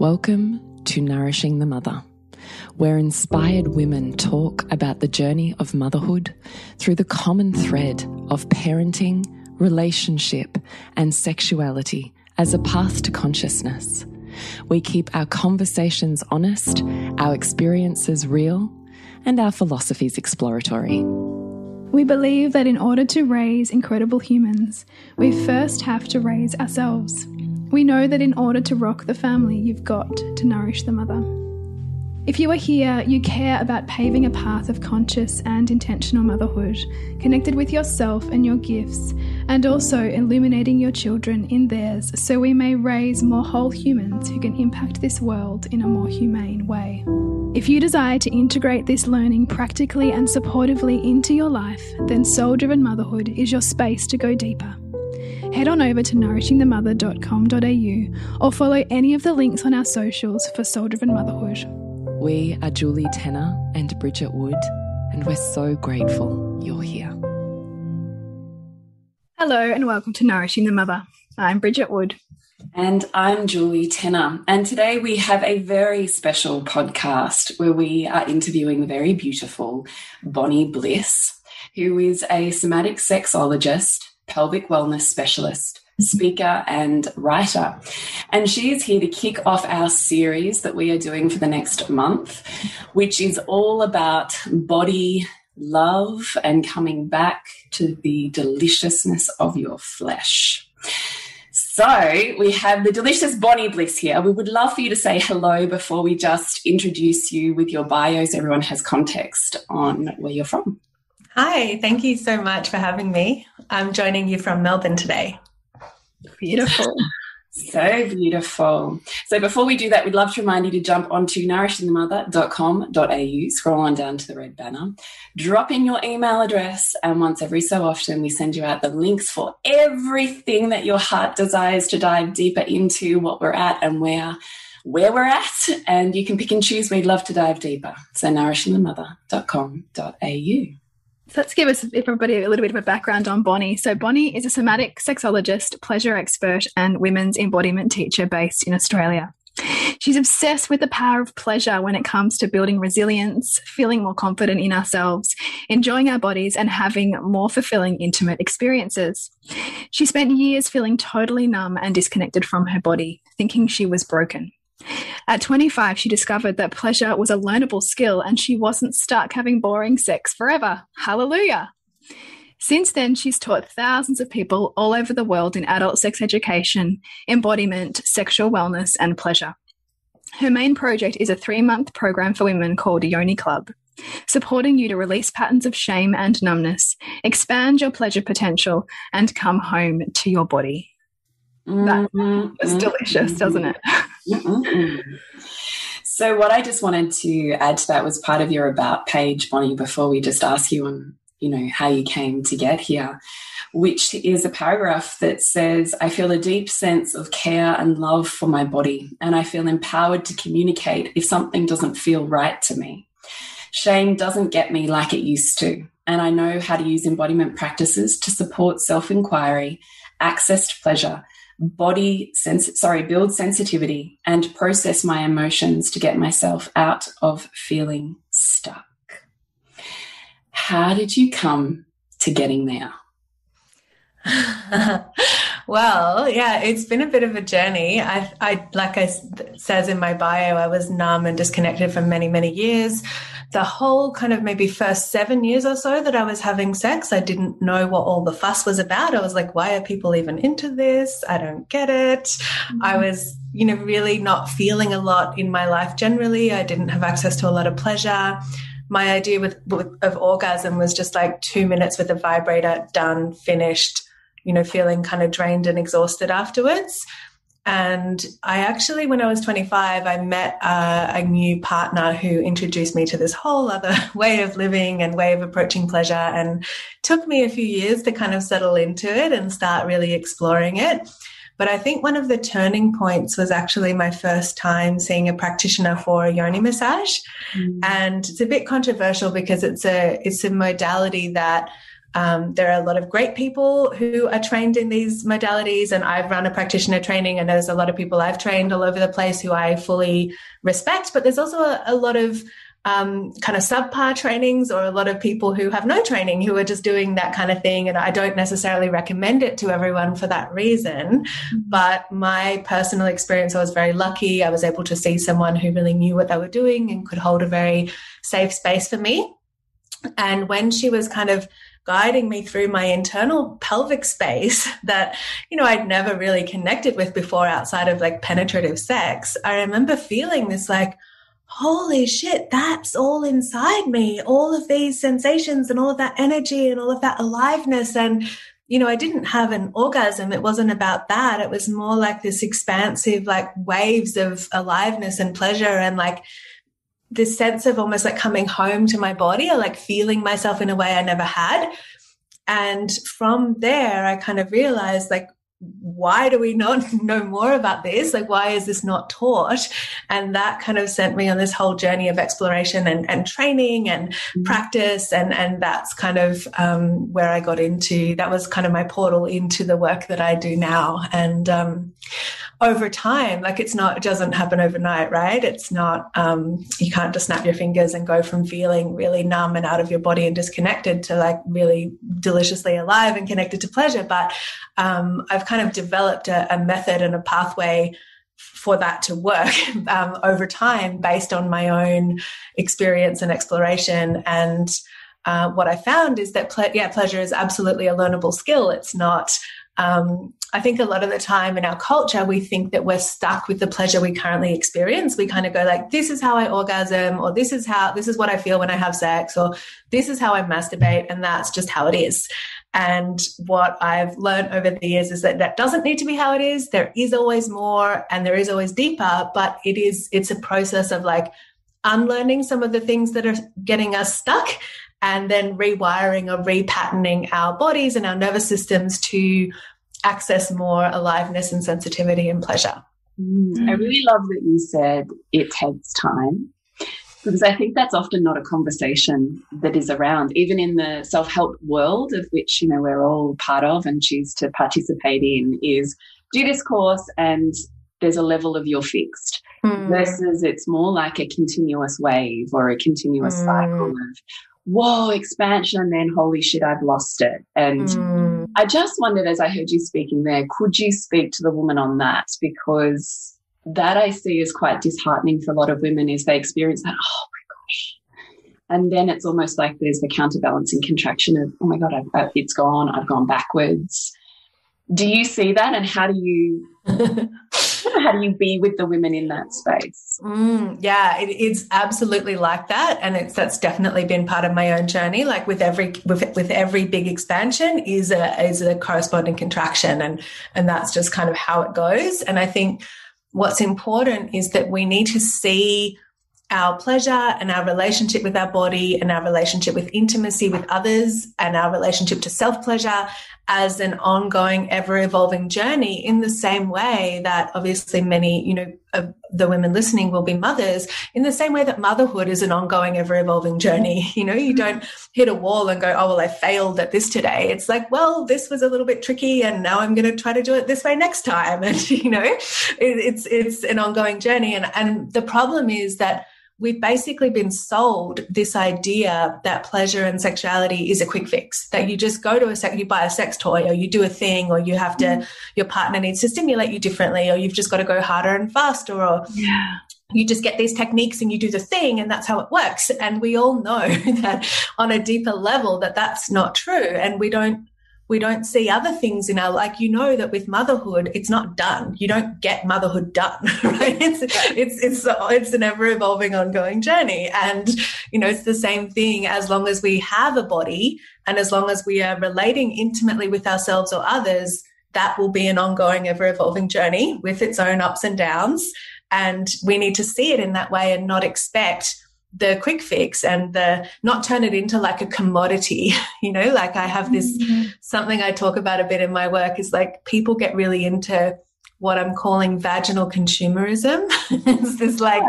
Welcome to Nourishing the Mother, where inspired women talk about the journey of motherhood through the common thread of parenting, relationship, and sexuality as a path to consciousness. We keep our conversations honest, our experiences real, and our philosophies exploratory. We believe that in order to raise incredible humans, we first have to raise ourselves. We know that in order to rock the family, you've got to nourish the mother. If you are here, you care about paving a path of conscious and intentional motherhood, connected with yourself and your gifts, and also illuminating your children in theirs so we may raise more whole humans who can impact this world in a more humane way. If you desire to integrate this learning practically and supportively into your life, then Soul-Driven Motherhood is your space to go deeper. Head on over to nourishingthemother.com.au or follow any of the links on our socials for Soul-Driven Motherhood. We are Julie Tenner and Bridget Wood, and we're so grateful you're here. Hello and welcome to Nourishing the Mother. I'm Bridget Wood. And I'm Julie Tenner. And today we have a very special podcast where we are interviewing the very beautiful Bonnie Bliss, who is a somatic sexologist, pelvic wellness specialist, speaker and writer. And she is here to kick off our series that we are doing for the next month, which is all about body love and coming back to the deliciousness of your flesh. So we have the delicious Bonnie Bliss here. We would love for you to say hello before we just introduce you with your bio so everyone has context on where you're from. Hi, thank you so much for having me. I'm joining you from Melbourne today. Beautiful. So beautiful. So before we do that, we'd love to remind you to jump onto nourishingthemother.com.au, scroll on down to the red banner, drop in your email address, and once every so often we send you out the links for everything that your heart desires to dive deeper into, what we're at and where we're at, and you can pick and choose. We'd love to dive deeper. So nourishingthemother.com.au. So let's give everybody a little bit of a background on Bonnie. So Bonnie is a somatic sexologist, pleasure expert, and women's embodiment teacher based in Australia. She's obsessed with the power of pleasure when it comes to building resilience, feeling more confident in ourselves, enjoying our bodies, and having more fulfilling intimate experiences. She spent years feeling totally numb and disconnected from her body, thinking she was broken. At 25, she discovered that pleasure was a learnable skill and she wasn't stuck having boring sex forever. Hallelujah. Since then, she's taught thousands of people all over the world in adult sex education, embodiment, sexual wellness, and pleasure. Her main project is a 3-month program for women called Yoni Club, supporting you to release patterns of shame and numbness, expand your pleasure potential, and come home to your body. That is delicious, doesn't it? So what I just wanted to add to that was part of your about page, Bonnie, before we just ask you on, how you came to get here, which is a paragraph that says, I feel a deep sense of care and love for my body, and I feel empowered to communicate if something doesn't feel right to me. Shame doesn't get me like it used to, and I know how to use embodiment practices to support self-inquiry, access to pleasure, build sensitivity, and process my emotions to get myself out of feeling stuck. How did you come to getting there? Well, yeah, it's been a bit of a journey. Says in my bio, I was numb and disconnected for many, many years. The whole kind of maybe first 7 years or so that I was having sex, I didn't know what all the fuss was about. I was like, why are people even into this? I don't get it. Mm-hmm. I was, really not feeling a lot in my life generally. I didn't have access to a lot of pleasure. My idea of orgasm was just like 2 minutes with a vibrator, done, finished, feeling kind of drained and exhausted afterwards. And I actually, when I was 25, I met a new partner who introduced me to this whole other way of living and way of approaching pleasure, and took me a few years to kind of settle into it and start really exploring it. But I think one of the turning points was actually my first time seeing a practitioner for a yoni massage. Mm. And it's a bit controversial because it's a modality that There are a lot of great people who are trained in these modalities, and I've run a practitioner training, and there's a lot of people I've trained all over the place who I fully respect. But there's also a lot of kind of subpar trainings, or a lot of people who have no training who are just doing that kind of thing. And I don't necessarily recommend it to everyone for that reason. But my personal experience, I was very lucky. I was able to see someone who really knew what they were doing and could hold a very safe space for me. And when she was kind of guiding me through my internal pelvic space that, I'd never really connected with before outside of like penetrative sex, I remember feeling this like, holy shit, that's all inside me, all of these sensations and all of that energy and all of that aliveness. And, I didn't have an orgasm. It wasn't about that. It was more like this expansive, like waves of aliveness and pleasure, and like this sense of almost like coming home to my body, or like feeling myself in a way I never had. And from there, I kind of realized, like, why do we not know more about this? Like, why is this not taught? And that kind of sent me on this whole journey of exploration and training and practice. And that's kind of where I got into, that was kind of my portal into the work that I do now. And over time, like it doesn't happen overnight, right? It's not, you can't just snap your fingers and go from feeling really numb and out of your body and disconnected to like really deliciously alive and connected to pleasure. But I've kind of developed a method and a pathway for that to work over time based on my own experience and exploration. And what I found is that, pleasure is absolutely a learnable skill. It's not, I think a lot of the time in our culture, we think that we're stuck with the pleasure we currently experience. We kind of go like, this is how I orgasm, or this is what I feel when I have sex, or this is how I masturbate, and that's just how it is. And what I've learned over the years is that doesn't need to be how it is. There is always more, and there is always deeper, but it's a process of like unlearning some of the things that are getting us stuck, and then rewiring or repatterning our bodies and our nervous systems to access more aliveness and sensitivity and pleasure. I really love that you said it takes time, because I think that's often not a conversation that is around, even in the self-help world of which, we're all part of and choose to participate in, is do this course and there's a level of you're fixed, versus it's more like a continuous wave or a continuous cycle of, whoa, expansion, and then holy shit, I've lost it. And I just wondered, as I heard you speaking there, could you speak to the woman on that? Because that I see is quite disheartening for a lot of women, is they experience that, oh my gosh. And then it's almost like there's the counterbalancing contraction of, oh my God, it's gone, I've gone backwards. Do you see that? And how do you be with the women in that space? Yeah, it's absolutely like that. And that's definitely been part of my own journey. Like with every big expansion is a corresponding contraction. And that's just kind of how it goes. And I think what's important is that we need to see our pleasure and our relationship with our body and our relationship with intimacy with others and our relationship to self-pleasure as an ongoing, ever-evolving journey, in the same way that obviously many, of the women listening will be mothers, in the same way that motherhood is an ongoing, ever-evolving journey. You don't hit a wall and go, oh, well, I failed at this today. It's like, well, this was a little bit tricky and now I'm going to try to do it this way next time. And, it's an ongoing journey. And the problem is that we've basically been sold this idea that pleasure and sexuality is a quick fix, that you just go to you buy a sex toy, or you do a thing, or you have to, your partner needs to stimulate you differently, or you've just got to go harder and faster, or you just get these techniques and you do the thing and that's how it works. And we all know that on a deeper level that's not true. And we don't see other things in our, like, that with motherhood, it's not done. You don't get motherhood done, right? It's an ever evolving, ongoing journey. And, it's the same thing as long as we have a body and as long as we are relating intimately with ourselves or others, that will be an ongoing, ever evolving journey with its own ups and downs. And we need to see it in that way and not expect the quick fix and not turn it into like a commodity, like I have this, something I talk about a bit in my work is like people get really into what I'm calling vaginal consumerism. It's this like,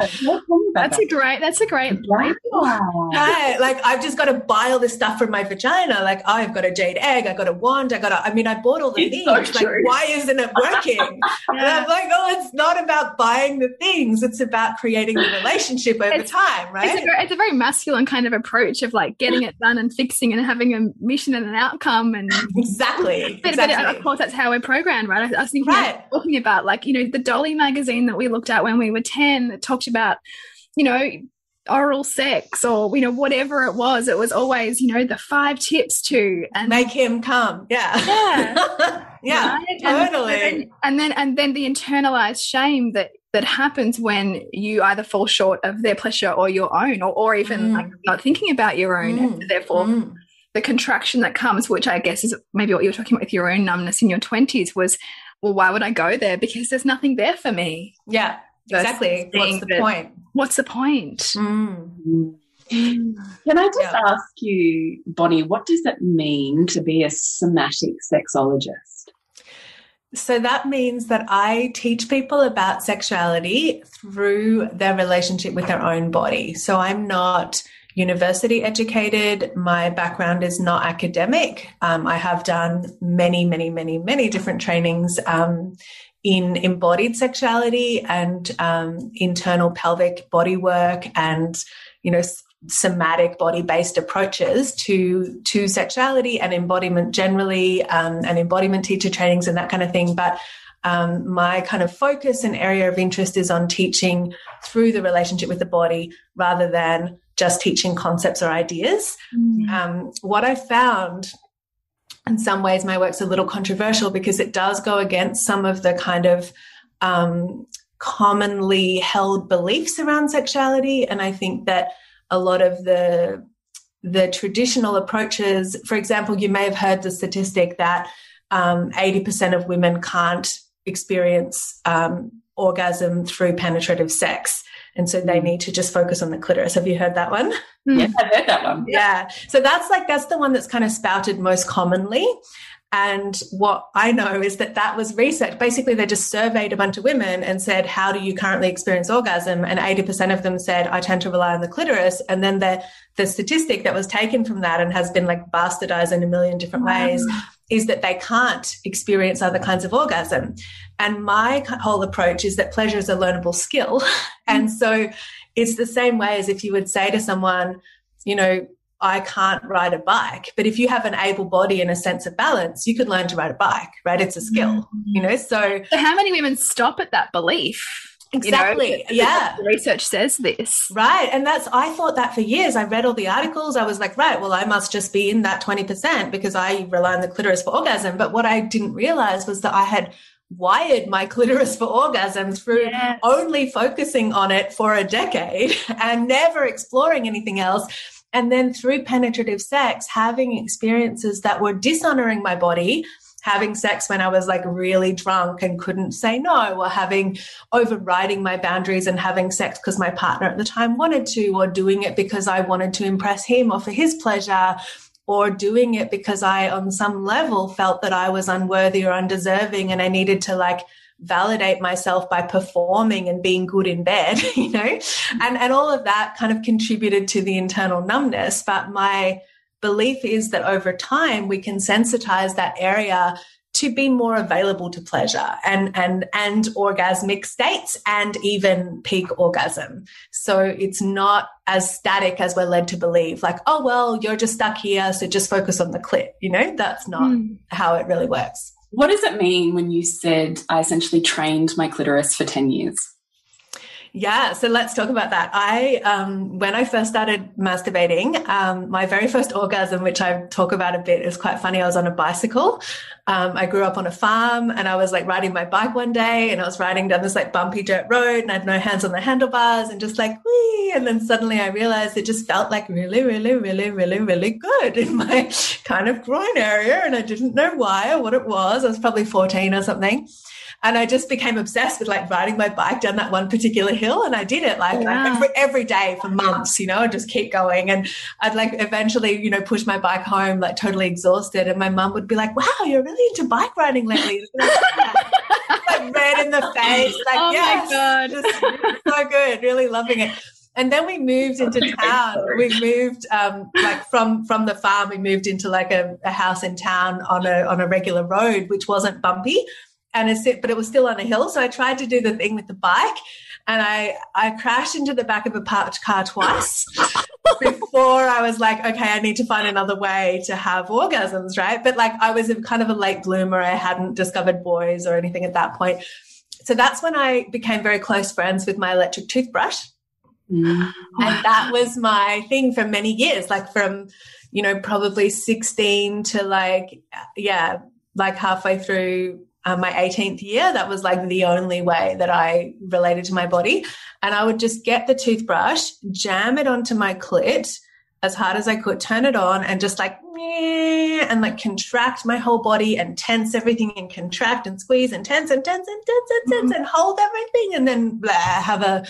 about That's a great Right. Like, I've just got to buy all this stuff from my vagina. Like, I've got a jade egg, I got a wand, I bought all the things. So like, why isn't it working? And I'm like, oh, it's not about buying the things. It's about creating the relationship over time, right? It's a very masculine kind of approach of like getting it done and fixing and having a mission and an outcome. And Exactly. But of course, that's how we're programmed, right? I was thinking, talking about like, the Dolly magazine that we looked at when we were 10 that talked about, oral sex or, whatever it was always, the 5 tips to and make him come. Yeah. Yeah, right? Totally. And then the internalized shame that happens when you either fall short of their pleasure or your own, or even like not thinking about your own. And therefore the contraction that comes, which I guess is maybe what you were talking about with your own numbness in your 20s, was, well, why would I go there? Because there's nothing there for me. Yeah, exactly. What's the point? What's the point? Can I just ask you, Bonnie, what does it mean to be a somatic sexologist? So that means that I teach people about sexuality through their relationship with their own body. So I'm not university educated. My background is not academic. I have done many, many, many, many different trainings in embodied sexuality and internal pelvic body work and, somatic body-based approaches to sexuality and embodiment generally, and embodiment teacher trainings and that kind of thing. But my kind of focus and area of interest is on teaching through the relationship with the body rather than just teaching concepts or ideas. What I found, in some ways, my work's a little controversial because it does go against some of the kind of commonly held beliefs around sexuality. And I think that a lot of the traditional approaches, for example, you may have heard the statistic that 80% of women can't experience orgasm through penetrative sex. And so they need to just focus on the clitoris. Have you heard that one? Yes, I've heard that one. Yeah. So that's the one that's kind of spouted most commonly. And what I know is that was research. Basically, they just surveyed a bunch of women and said, how do you currently experience orgasm? And 80% of them said, I tend to rely on the clitoris. And then the statistic that was taken from that and has been like bastardized in a million different ways is that they can't experience other kinds of orgasm. And my whole approach is that pleasure is a learnable skill. And so it's the same way as if you would say to someone, I can't ride a bike, but if you have an able body and a sense of balance, you could learn to ride a bike, right? It's a skill, So how many women stop at that belief? Exactly. The research says this. Right. And I thought that for years. I read all the articles. I was like, right, well, I must just be in that 20% because I rely on the clitoris for orgasm. But what I didn't realize was that I had wired my clitoris for orgasm through only focusing on it for a decade and never exploring anything else. And then through penetrative sex, having experiences that were dishonoring my body, having sex when I was like really drunk and couldn't say no, or overriding my boundaries and having sex because my partner at the time wanted to, or doing it because I wanted to impress him or for his pleasure, or doing it because I, on some level, felt that I was unworthy or undeserving and I needed to like validate myself by performing and being good in bed, and all of that kind of contributed to the internal numbness. But my belief is that over time we can sensitize that area to be more available to pleasure and orgasmic states and even peak orgasm. So it's not as static as we're led to believe, like, oh, well, you're just stuck here, so just focus on the clit. That's not how it really works. What does it mean when you said I essentially trained my clitoris for 10 years? Yeah, so let's talk about that. When I first started masturbating, my very first orgasm, which I talk about a bit, is quite funny. I was on a bicycle. I grew up on a farm and I was like riding my bike one day and I was riding down this like bumpy dirt road and I had no hands on the handlebars and just like, whee. And then suddenly I realized it just felt like really, really, really, really, really good in my kind of groin area. And I didn't know why or what it was. I was probably 14 or something. And I just became obsessed with like riding my bike down that one particular hill. And I did it like every day for months, I'd just keep going. And I'd like eventually, push my bike home, like totally exhausted. And my mum would be like, wow, you're really into bike riding lately. Like red in the face. Like, oh yes, my God. just so good. Really loving it. And then we moved into town. We moved like from the farm, we moved into like a house in town on a regular road, which wasn't bumpy, but it was still on a hill. So I tried to do the thing with the bike, and I crashed into the back of a parked car twice before I was like, okay, I need to find another way to have orgasms, right? But like I was kind of a late bloomer. I hadn't discovered boys or anything at that point. So that's when I became very close friends with my electric toothbrush. And that was my thing for many years, like from, probably 16 to like halfway through my 18th year. That was like the only way that I related to my body. And I would just get the toothbrush, jam it onto my clit as hard as I could, turn it on, and just like, and like contract my whole body and tense everything and contract and squeeze and tense and tense and tense and tense and hold everything, and then have a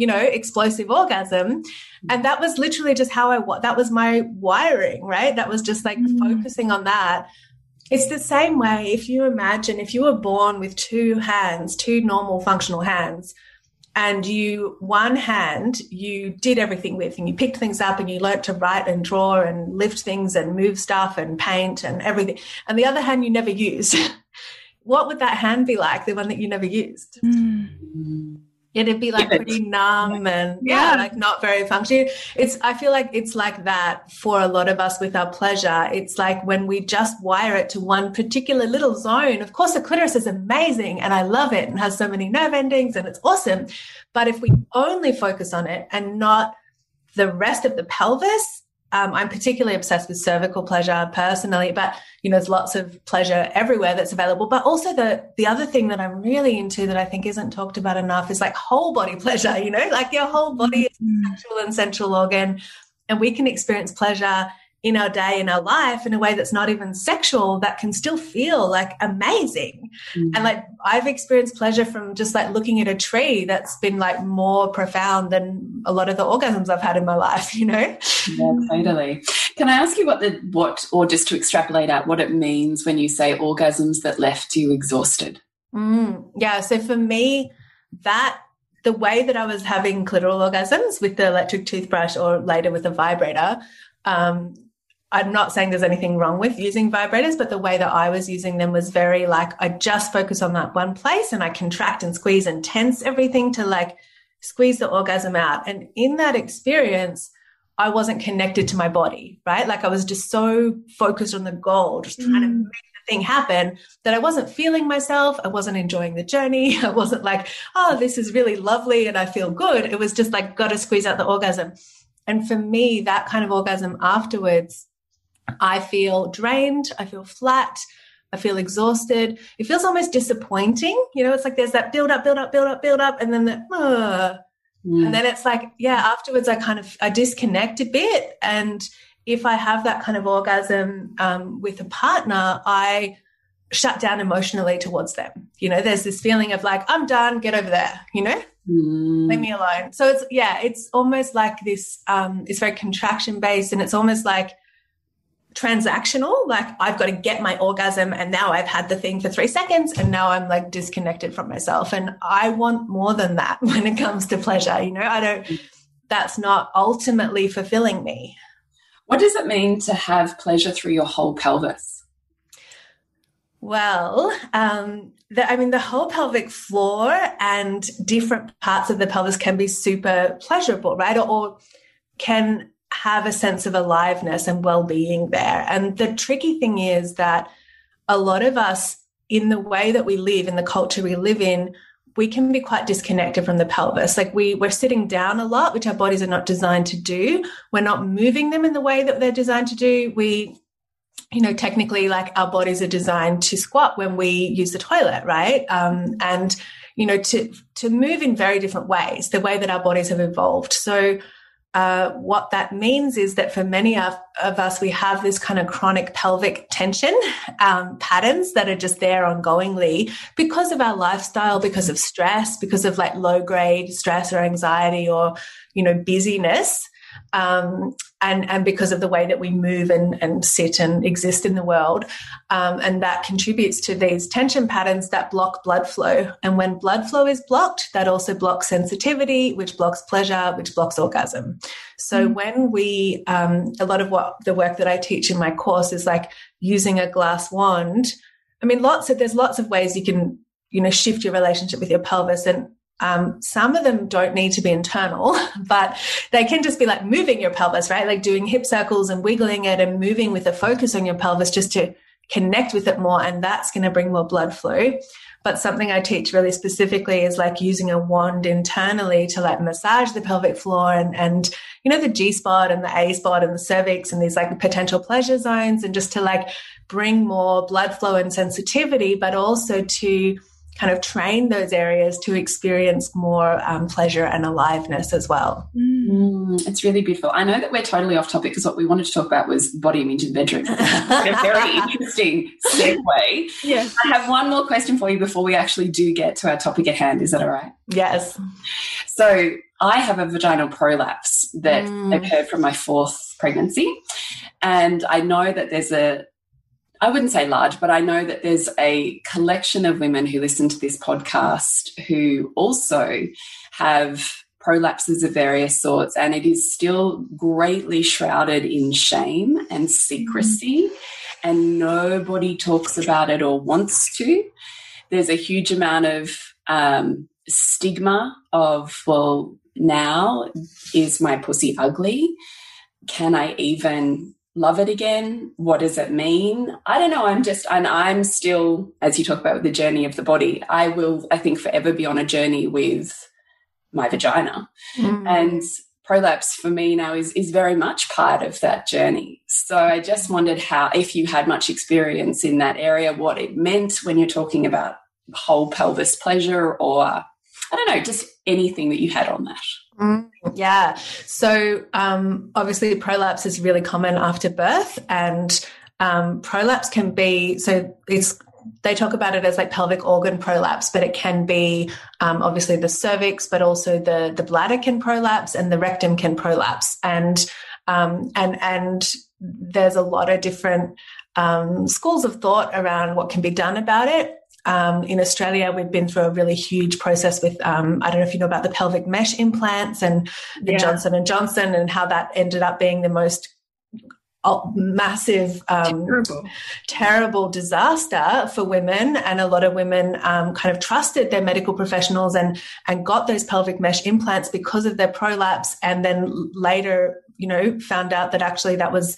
explosive orgasm. And that was literally just that was my wiring, right? That was just like focusing on that. It's the same way if you were born with two normal functional hands, and one hand you did everything with, and you picked things up and you learnt to write and draw and lift things and move stuff and paint and everything, and the other hand you never used. What would that hand be like, the one that you never used? It'd be like pretty numb and like not very functional. I feel like it's like that for a lot of us with our pleasure. It's like when we just wire it to one particular little zone. Of course, the clitoris is amazing and I love it and has so many nerve endings and it's awesome. But if we only focus on it and not the rest of the pelvis, I'm particularly obsessed with cervical pleasure personally, but, there's lots of pleasure everywhere that's available. But also the other thing that I'm really into that I think isn't talked about enough is like whole body pleasure, like your whole body is a sexual and sensual organ, and we can experience pleasure in our day, in our life, in a way that's not even sexual, that can still feel like amazing. And like I've experienced pleasure from just like looking at a tree that's been like more profound than a lot of the orgasms I've had in my life, Yeah, totally. Can I ask you or just to extrapolate out what it means when you say orgasms that left you exhausted? Yeah. So for me, the way that I was having clitoral orgasms with the electric toothbrush or later with a vibrator, I'm not saying there's anything wrong with using vibrators, but the way that I was using them was very like I just focus on that one place and I contract and squeeze and tense everything to like squeeze the orgasm out. And in that experience, I wasn't connected to my body, right? Like I was just so focused on the goal, just trying to make the thing happen, that I wasn't feeling myself. I wasn't enjoying the journey. I wasn't like, oh, this is really lovely and I feel good. It was just like, got to squeeze out the orgasm. And for me, that kind of orgasm afterwards, I feel drained, I feel flat, I feel exhausted. It feels almost disappointing. It's like there's that build up, and then and then it's like, afterwards I disconnect a bit. And if I have that kind of orgasm with a partner, I shut down emotionally towards them. There's this feeling of like, I'm done, get over there, leave me alone. So it's almost like this, it's very contraction based, and it's almost like transactional. Like I've got to get my orgasm, and now I've had the thing for 3 seconds, and now I'm like disconnected from myself. And I want more than that when it comes to pleasure. That's not ultimately fulfilling me. What does it mean to have pleasure through your whole pelvis? Well, the whole pelvic floor and different parts of the pelvis can be super pleasurable, right? Or can have a sense of aliveness and well-being there. And the tricky thing is that a lot of us, in the way that we live, in the culture we live in, we can be quite disconnected from the pelvis. Like we're sitting down a lot, which our bodies are not designed to do. We're not moving them in the way that they're designed to do. Technically, like our bodies are designed to squat when we use the toilet, right? And to move in very different ways, the way that our bodies have evolved. So what that means is that for many of us, we have this kind of chronic pelvic tension patterns that are just there ongoingly because of our lifestyle, because of stress, because of like low grade stress or anxiety or, busyness. and because of the way that we move and sit and exist in the world. And that contributes to these tension patterns that block blood flow. And when blood flow is blocked, that also blocks sensitivity, which blocks pleasure, which blocks orgasm. So when we, a lot of what the work that I teach in my course is like using a glass wand. I mean, there's lots of ways you can, shift your relationship with your pelvis, and some of them don't need to be internal, but they can just be like moving your pelvis, right? Like doing hip circles and wiggling it and moving with a focus on your pelvis just to connect with it more. And that's going to bring more blood flow. But something I teach really specifically is like using a wand internally to like massage the pelvic floor and the G spot and the A spot and the cervix and these like potential pleasure zones, and just to like bring more blood flow and sensitivity, but also to kind of train those areas to experience more pleasure and aliveness as well. It's really beautiful. I know that we're totally off topic because what we wanted to talk about was body image in the bedroom. A very interesting segue. Yes. I have one more question for you before we actually do get to our topic at hand. Is that all right? Yes. So I have a vaginal prolapse that occurred from my 4th pregnancy. And I know that there's I wouldn't say large, but I know that there's a collection of women who listen to this podcast who also have prolapses of various sorts, and it is still greatly shrouded in shame and secrecy, and nobody talks about it or wants to. There's a huge amount of stigma of, well, now is my pussy ugly? Can I even love it again? What does it mean? I don't know. I'm still, as you talk about with the journey of the body, I will, I think, forever be on a journey with my vagina. And prolapse for me now is very much part of that journey. So I just wondered if you had much experience in that area, what it meant when you're talking about whole pelvis pleasure, or I don't know, just anything that you had on that. Yeah. So obviously prolapse is really common after birth, and prolapse can be, they talk about it as like pelvic organ prolapse, but it can be obviously the cervix, but also the bladder can prolapse and the rectum can prolapse. And there's a lot of different schools of thought around what can be done about it. In Australia, we've been through a really huge process with, I don't know if you know about the pelvic mesh implants and the Johnson & Johnson, and how that ended up being the most massive, terrible disaster for women. And a lot of women kind of trusted their medical professionals and got those pelvic mesh implants because of their prolapse, and then later, found out that actually that was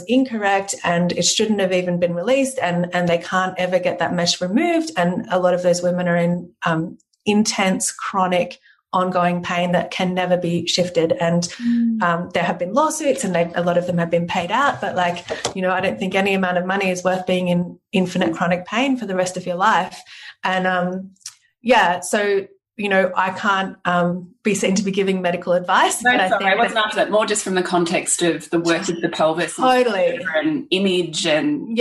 incorrect and it shouldn't have even been released, and they can't ever get that mesh removed. And a lot of those women are in intense, chronic, ongoing pain that can never be shifted. And there have been lawsuits, and a lot of them have been paid out. But I don't think any amount of money is worth being in infinite chronic pain for the rest of your life. And so I can't be seen to be giving medical advice. No, sorry, I wasn't after that. More just from the context of the work of the pelvis, totally, and image, and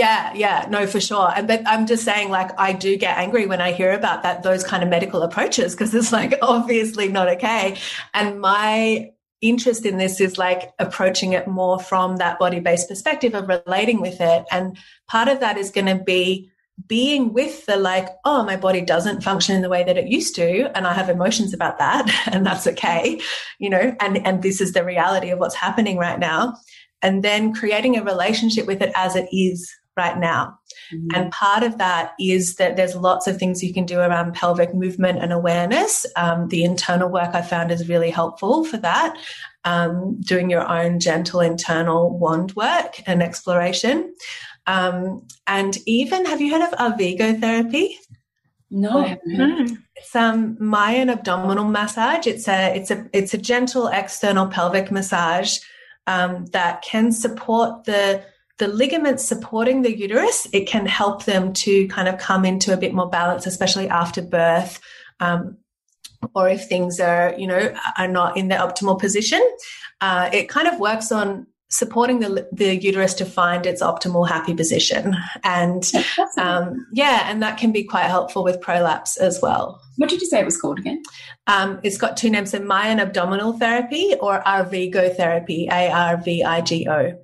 no, for sure. But I'm just saying, I do get angry when I hear about those kind of medical approaches, because it's obviously not okay. And my interest in this is approaching it more from that body-based perspective of relating with it. And part of that is going to be being with the my body doesn't function in the way that it used to, and I have emotions about that, and that's okay, and this is the reality of what's happening right now. And then creating a relationship with it as it is right now. And part of that is that there's lots of things you can do around pelvic movement and awareness. The internal work I found is really helpful for that. Doing your own gentle internal wand work and exploration. And even, have you heard of Arvigo therapy? No, I haven't. It's Mayan abdominal massage. It's a gentle external pelvic massage that can support the ligaments supporting the uterus. It can help them to kind of come into a bit more balance, especially after birth, or if things are not in their optimal position. It kind of works on supporting the uterus to find its optimal happy position. And and that can be quite helpful with prolapse as well. What did you say it was called again? It's got two names, so Mayan abdominal therapy or Arvigo therapy, ARVIGO.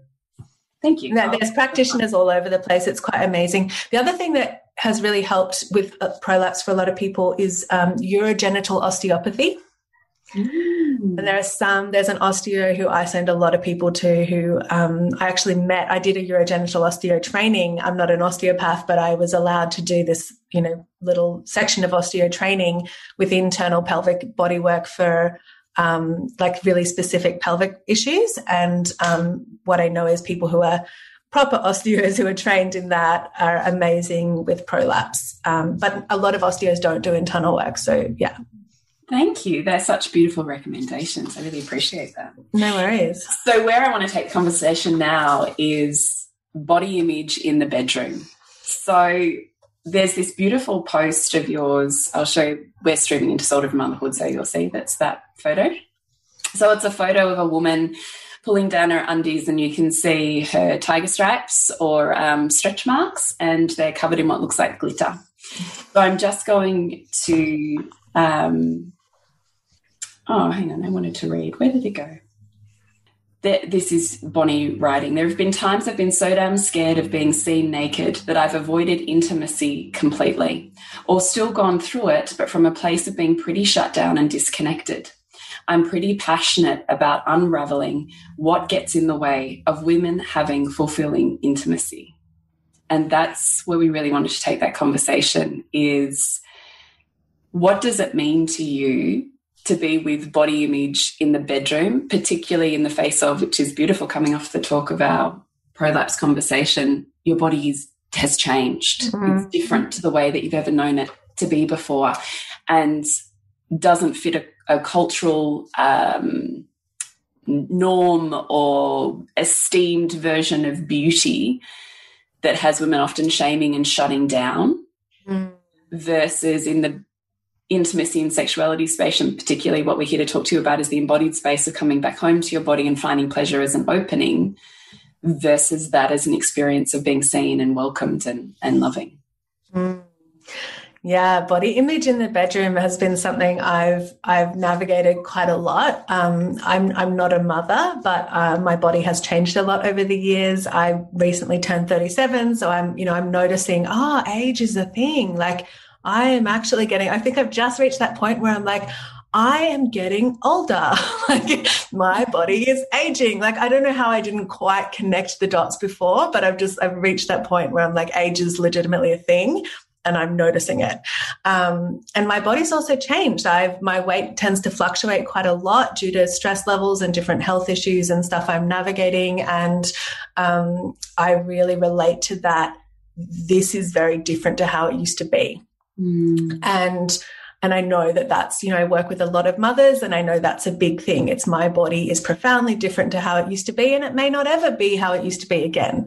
Thank you. Now, there's practitioners all over the place. It's quite amazing. The other thing that has really helped with prolapse for a lot of people is urogenital osteopathy. And there's an osteo who I send a lot of people to who I actually met. I did a urogenital osteo training. I'm not an osteopath, but I was allowed to do this, little section of osteo training with internal pelvic body work for like really specific pelvic issues. And what I know is people who are proper osteos who are trained in that are amazing with prolapse. But a lot of osteos don't do internal work. So, yeah. Thank you. They're such beautiful recommendations. I really appreciate that. No worries. So where I want to take the conversation now is body image in the bedroom. So there's this beautiful post of yours. I'll show you. We're streaming into Sort of Motherhood, so you'll see that's that photo. So it's a photo of a woman pulling down her undies, and you can see her tiger stripes or stretch marks, and they're covered in what looks like glitter. So I'm just going to hang on, I wanted to read. Where did it go? This is Bonnie writing. There have been times I've been so damn scared of being seen naked that I've avoided intimacy completely, or still gone through it, but from a place of being pretty shut down and disconnected. I'm pretty passionate about unraveling what gets in the way of women having fulfilling intimacy. And that's where we really wanted to take that conversation is, what does it mean to you to be with body image in the bedroom, particularly in the face of, which is beautiful coming off the talk of our prolapse conversation, your body has changed. It's different to the way that you've ever known it to be before and doesn't fit a cultural norm or esteemed version of beauty that has women often shaming and shutting down versus in the intimacy and sexuality space, and particularly what we're here to talk to you about is the embodied space of coming back home to your body and finding pleasure as an opening versus that as an experience of being seen and welcomed and loving. Yeah, body image in the bedroom has been something I've navigated quite a lot. I'm not a mother, but my body has changed a lot over the years. I recently turned 37, so I'm noticing, age is a thing. Like I am actually I think I've just reached that point where I'm like, I am getting older. Like my body is aging. Like I don't know how I didn't quite connect the dots before, but I've reached that point where I'm like, age is legitimately a thing. And I'm noticing it. And my body's also changed. My weight tends to fluctuate quite a lot due to stress levels and different health issues and stuff I'm navigating. And I really relate to that. This is very different to how it used to be. And I know that's, I work with a lot of mothers and I know that's a big thing. It's my body is profoundly different to how it used to be, and it may not ever be how it used to be again.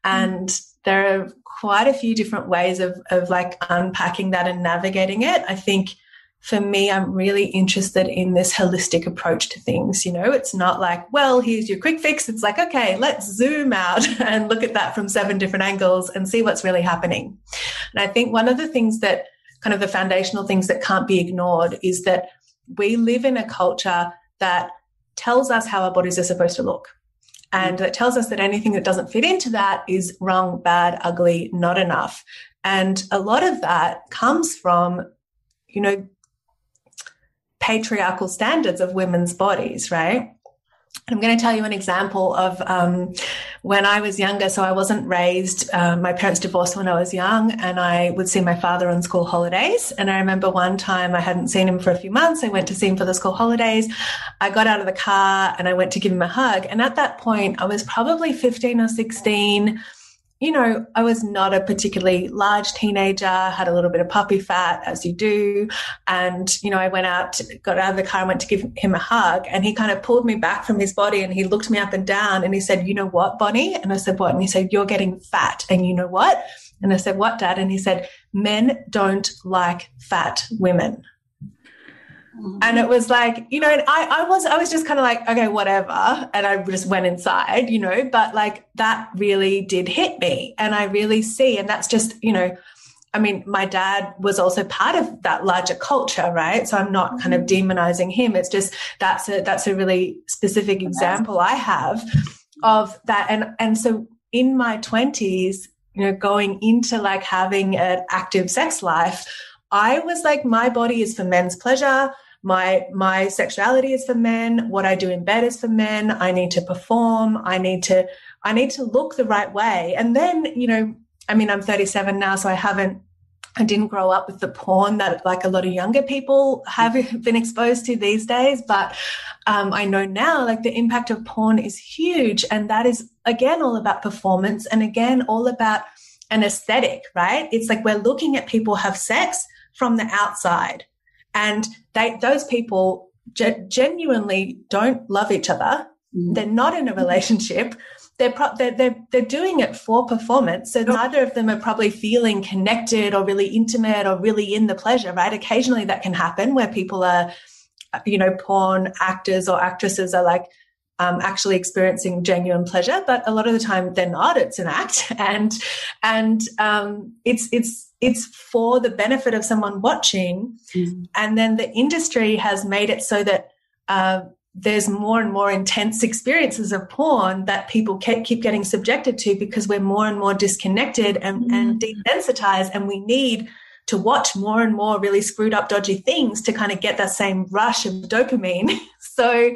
And there are quite a few different ways of like unpacking that and navigating it. I think for me, I'm really interested in this holistic approach to things. It's not like, well, here's your quick fix. It's like, okay, let's zoom out and look at that from 7 different angles and see what's really happening. And I think one of the things that kind of the foundational things that can't be ignored is that we live in a culture that tells us how our bodies are supposed to look. And that tells us that anything that doesn't fit into that is wrong, bad, ugly, not enough. And a lot of that comes from, patriarchal standards of women's bodies, right? I'm going to tell you an example of when I was younger. So I wasn't raised, my parents divorced when I was young, and I would see my father on school holidays. And I remember one time I hadn't seen him for a few months. I went to see him for the school holidays. I got out of the car and I went to give him a hug. And at that point, I was probably 15 or 16. I was not a particularly large teenager, had a little bit of puppy fat, as you do. And, I went out, got out of the car and went to give him a hug. And he kind of pulled me back from his body and he looked me up and down and he said, "You know what, Bonnie?" And I said, "What?" And he said, "You're getting fat." And you know what? And I said, "What, Dad?" And he said, "Men don't like fat women." And it was like, you know, and I was just kind of like, okay, whatever. And I just went inside, you know, but like that really did hit me. And I really see, and that's just, you know, I mean, my dad was also part of that larger culture, right? So I'm not kind of demonizing him. It's just that's a really specific example I have of that. And so in my 20s, you know, going into like having an active sex life, I was like, my body is for men's pleasure. My sexuality is for men. What I do in bed is for men. I need to perform. I need to look the right way. And then, you know, I mean, I'm 37 now, so I didn't grow up with the porn that like a lot of younger people have been exposed to these days. But I know now like the impact of porn is huge. And that is, again, all about performance and again, all about an aesthetic, right? It's like we're looking at people have sex from the outside and those people genuinely don't love each other. They're not in a relationship. They're doing it for performance. So neither of them are probably feeling connected or really intimate or really in the pleasure, right? Occasionally that can happen where people are, you know, porn actors or actresses are like actually experiencing genuine pleasure, but a lot of the time they're not. It's an act, and it's for the benefit of someone watching. And then the industry has made it so that there's more and more intense experiences of porn that people keep getting subjected to because we're more and more disconnected and desensitized, and we need to watch more and more really screwed up, dodgy things to kind of get that same rush of dopamine. So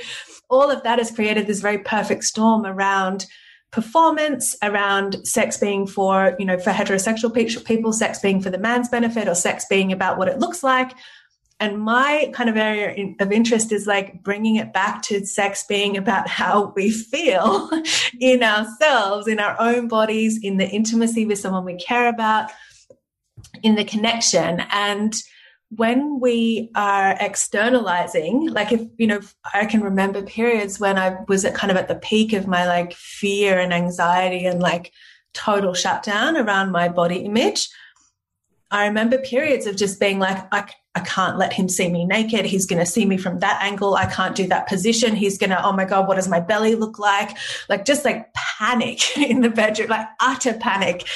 all of that has created this very perfect storm around performance, around sex being for, you know, for heterosexual people, sex being for the man's benefit or sex being about what it looks like. And my kind of area of interest is like bringing it back to sex being about how we feel in ourselves, in our own bodies, in the intimacy with someone we care about, in the connection. And when we are externalizing, like if, you know, I can remember periods when I was at the peak of my like fear and anxiety and like total shutdown around my body image. I remember periods of just being like, I can't let him see me naked. He's going to see me from that angle. I can't do that position. He's going to, oh my God, what does my belly look like? Like just like panic in the bedroom, like utter panic.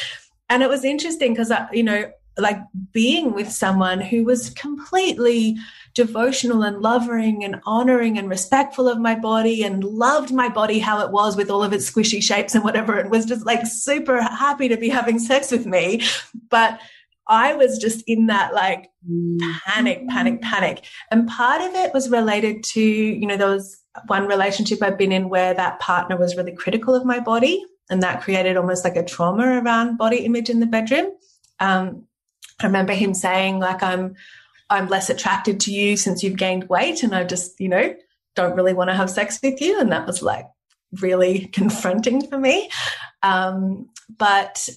And it was interesting because, you know, like being with someone who was completely devotional and loving and honoring and respectful of my body and loved my body how it was with all of its squishy shapes and whatever. It was just like super happy to be having sex with me. But I was just in that like panic. And part of it was related to, you know, there was one relationship I've been in where that partner was really critical of my body, and that created almost like a trauma around body image in the bedroom. I remember him saying like, I'm less attracted to you since you've gained weight and I just, you know, don't really want to have sex with you. And that was like really confronting for me. But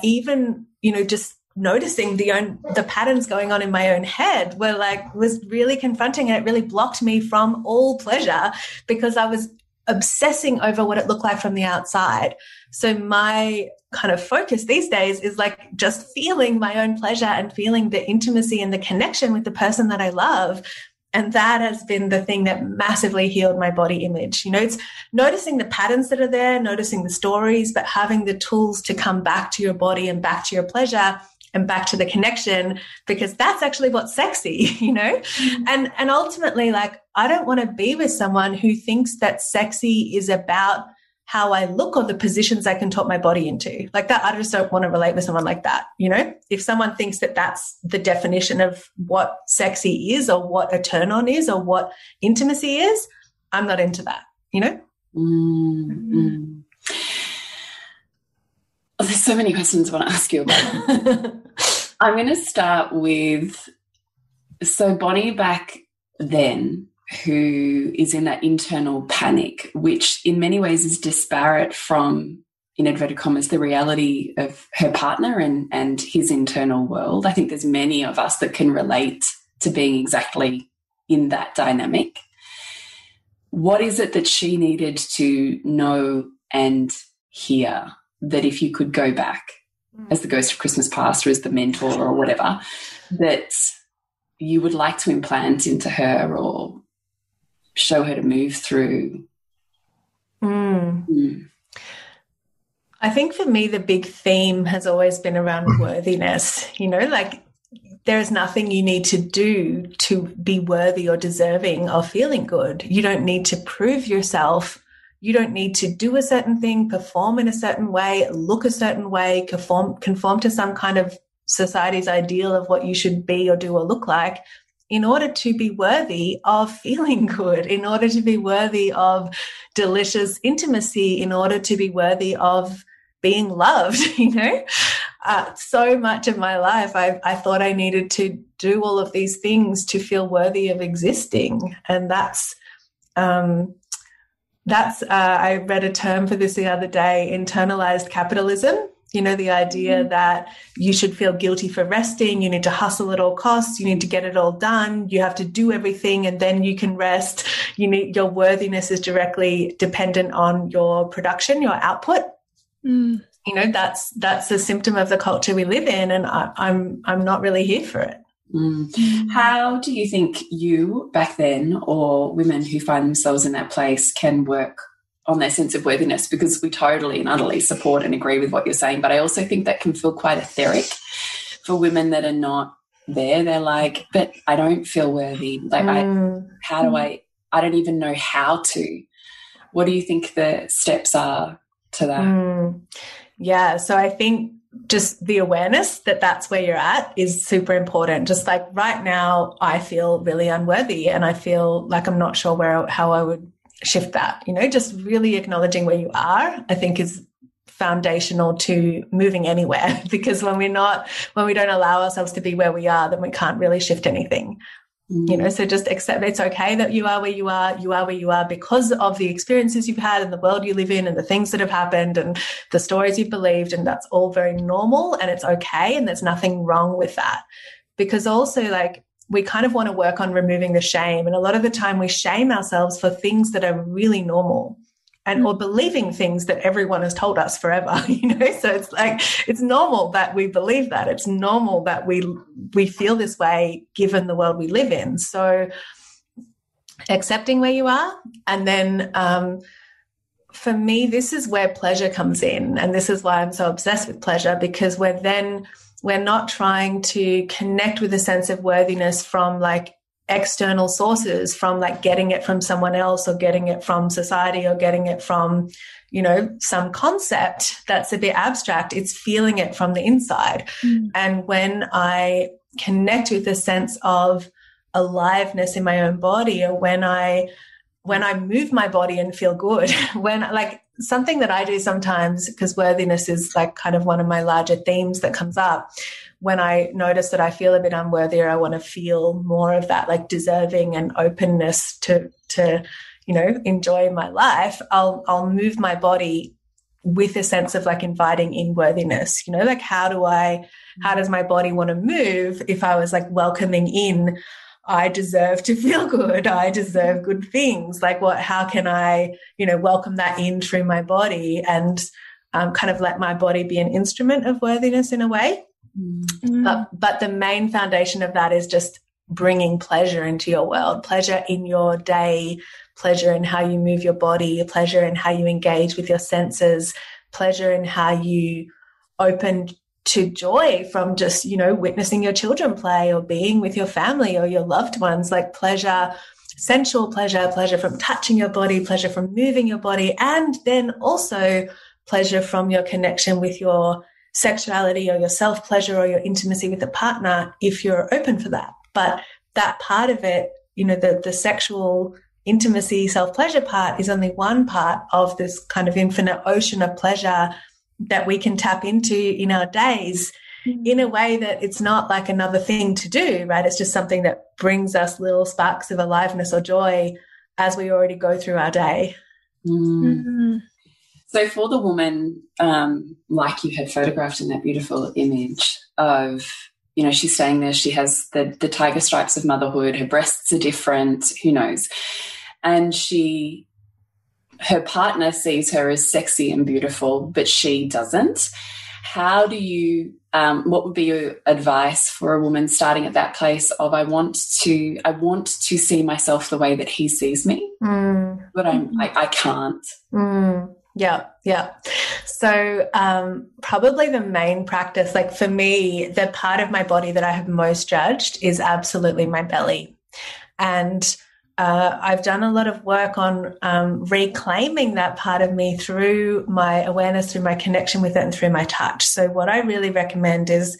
even, you know, just noticing the patterns going on in my own head was really confronting, and it really blocked me from all pleasure because I was obsessing over what it looked like from the outside. So my kind of focus these days is like just feeling my own pleasure and feeling the intimacy and the connection with the person that I love. And that has been the thing that massively healed my body image. You know, it's noticing the patterns that are there, noticing the stories, but having the tools to come back to your body and back to your pleasure and back to the connection, because that's actually what's sexy, you know? And ultimately, like, I don't want to be with someone who thinks that sexy is about how I look or the positions I can top my body into. Like that, I just don't want to relate with someone like that, you know? If someone thinks that that's the definition of what sexy is or what a turn on is or what intimacy is, I'm not into that, you know? Mm-hmm. Oh, there's so many questions I want to ask you about. I'm going to start with, so Bonnie back then, who is in that internal panic, which in many ways is disparate from, in inverted commas, the reality of her partner and his internal world. I think there's many of us that can relate to being exactly in that dynamic. What is it that she needed to know and hear that if you could go back as the ghost of Christmas past or as the mentor or whatever, that you would like to implant into her or show her to move through? I think for me, the big theme has always been around worthiness. You know, like there is nothing you need to do to be worthy or deserving of feeling good. You don't need to prove yourself. You don't need to do a certain thing, perform in a certain way, look a certain way, conform to some kind of society's ideal of what you should be or do or look like in order to be worthy of feeling good, in order to be worthy of delicious intimacy, in order to be worthy of being loved, you know. So much of my life, I thought I needed to do all of these things to feel worthy of existing. And that's I read a term for this the other day, internalized capitalism. You know, the idea that you should feel guilty for resting, you need to hustle at all costs, you need to get it all done, you have to do everything and then you can rest. Your worthiness is directly dependent on your production, your output. You know, that's a symptom of the culture we live in, and I'm not really here for it. How do you think you back then, or women who find themselves in that place, can work on their sense of worthiness? Because we totally and utterly support and agree with what you're saying, but I also think that can feel quite etheric for women that are not there. They're like, but I don't feel worthy. Like, I don't even know how to. What do you think the steps are to that? Yeah, so I think just the awareness that that's where you're at is super important. Just like right now, I feel really unworthy and I feel like I'm not sure how I would shift that. You know, just really acknowledging where you are, I think, is foundational to moving anywhere, because when we don't allow ourselves to be where we are, then we can't really shift anything. You know, so just accept it's okay that you are where you are. You are where you are because of the experiences you've had and the world you live in and the things that have happened and the stories you've believed. And that's all very normal and it's okay. And there's nothing wrong with that, because also, like, we kind of want to work on removing the shame. And a lot of the time we shame ourselves for things that are really normal and or believing things that everyone has told us forever, you know? So it's like, it's normal that we believe that. It's normal that we feel this way given the world we live in. So accepting where you are. And then for me, this is where pleasure comes in. And this is why I'm so obsessed with pleasure, because we're not trying to connect with a sense of worthiness from like external sources, from like getting it from someone else or getting it from society or getting it from, you know, some concept that's a bit abstract. It's feeling it from the inside. And when I connect with a sense of aliveness in my own body, or when I move my body and feel good, when like something that I do sometimes, because worthiness is like kind of one of my larger themes that comes up, when I notice that I feel a bit unworthy or I want to feel more of that like deserving and openness to you know, enjoy my life, I'll move my body with a sense of like inviting in worthiness, you know, like how does my body want to move if I was like welcoming in, I deserve to feel good, I deserve good things, like how can I, you know, welcome that in through my body and kind of let my body be an instrument of worthiness in a way. But the main foundation of that is just bringing pleasure into your world, pleasure in your day, pleasure in how you move your body, pleasure in how you engage with your senses, pleasure in how you open to joy from just, you know, witnessing your children play or being with your family or your loved ones, like pleasure, sensual pleasure, pleasure from touching your body, pleasure from moving your body, and then also pleasure from your connection with your sexuality or your self-pleasure or your intimacy with a partner if you're open for that. But that part of it, you know, the sexual intimacy, self-pleasure part is only one part of this kind of infinite ocean of pleasure that we can tap into in our days in a way that it's not like another thing to do, right? It's just something that brings us little sparks of aliveness or joy as we already go through our day. So for the woman, like you had photographed in that beautiful image of, you know, she's staying there, she has the tiger stripes of motherhood, her breasts are different, who knows, and her partner sees her as sexy and beautiful, but she doesn't. How do you, what would be your advice for a woman starting at that place of I want to see myself the way that he sees me, but I can't. Yeah. So probably the main practice, like for me, the part of my body that I have most judged is absolutely my belly. And I've done a lot of work on reclaiming that part of me through my awareness, through my connection with it, and through my touch. So what I really recommend is,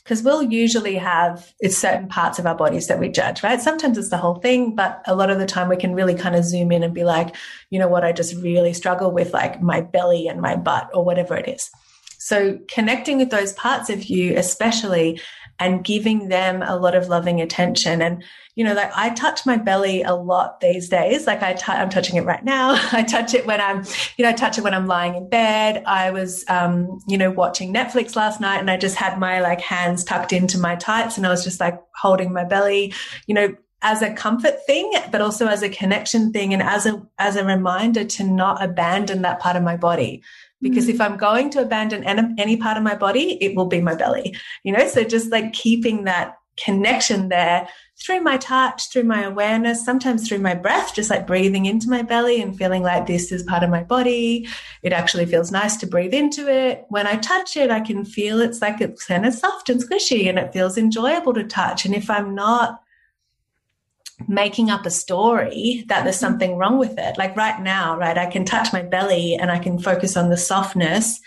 because we'll usually have it's certain parts of our bodies that we judge, right? Sometimes it's the whole thing, but a lot of the time we can really kind of zoom in and be like, you know what, I just really struggle with like my belly and my butt or whatever it is. So connecting with those parts of you especially, and giving them a lot of loving attention. And, you know, like I touch my belly a lot these days. Like I'm touching it right now. I touch it when I'm lying in bed. I was, watching Netflix last night, and I just had my like hands tucked into my tights, and I was just like holding my belly, you know, as a comfort thing, but also as a connection thing, and as a reminder to not abandon that part of my body. Because if I'm going to abandon any part of my body, it will be my belly, you know? So just like keeping that connection there through my touch, through my awareness, sometimes through my breath, just like breathing into my belly and feeling like this is part of my body. It actually feels nice to breathe into it. When I touch it, I can feel it's like it's kind of soft and squishy, and it feels enjoyable to touch. And if I'm not making up a story that there's something wrong with it, like right now, right, I can touch my belly and I can focus on the softness